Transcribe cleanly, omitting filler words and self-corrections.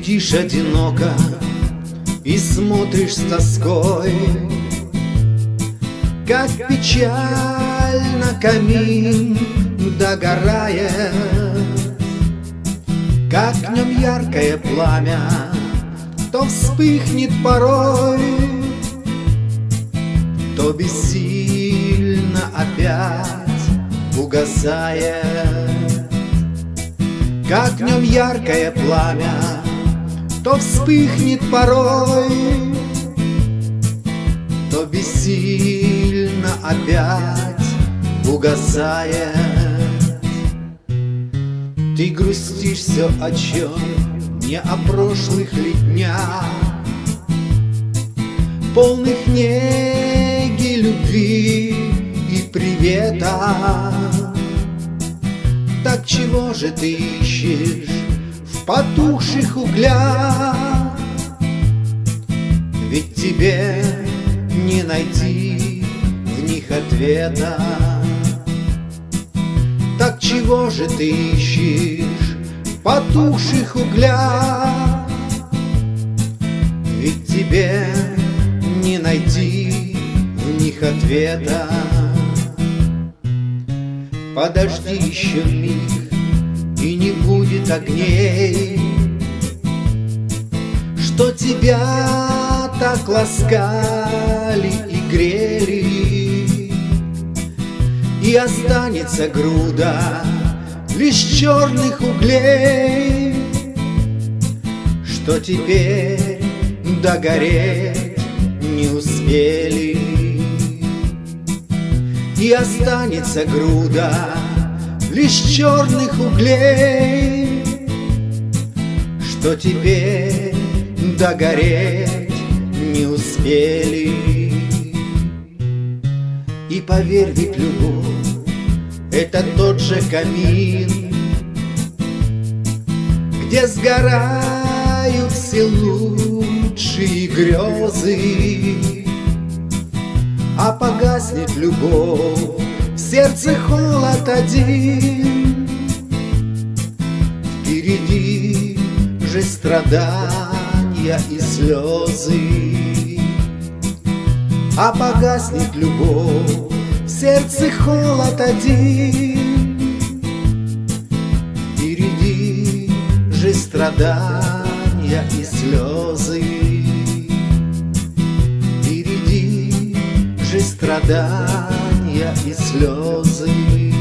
Сидишь одиноко и смотришь с тоской, как печально камин догорает, как в нем яркое пламя то вспыхнет порой, то бессильно опять угасает. Как в нем яркое пламя то вспыхнет порой, то бессильно опять угасает. Ты грустишь все о чем, не о прошлых ли днях, полных неги, любви и привета. Так чего же ты ищешь в потухших углях? Ведь тебе не найти в них ответа. Так чего же ты ищешь в потухших углях? Ведь тебе не найти в них ответа. Подожди еще миг, и не будет огней, что тебя так ласкали и грели, и останется груда лишь черных углей, что теперь догореть не успели. И останется груда лишь черных углей, что теперь догореть не успели. И поверь, ведь любовь — это тот же камин, где сгорают все лучшие грезы. А погаснет любовь, в сердце холод один. Впереди же страдания и слезы. А погаснет любовь, в сердце холод один. Впереди же страдания и слезы. Страдания и слезы.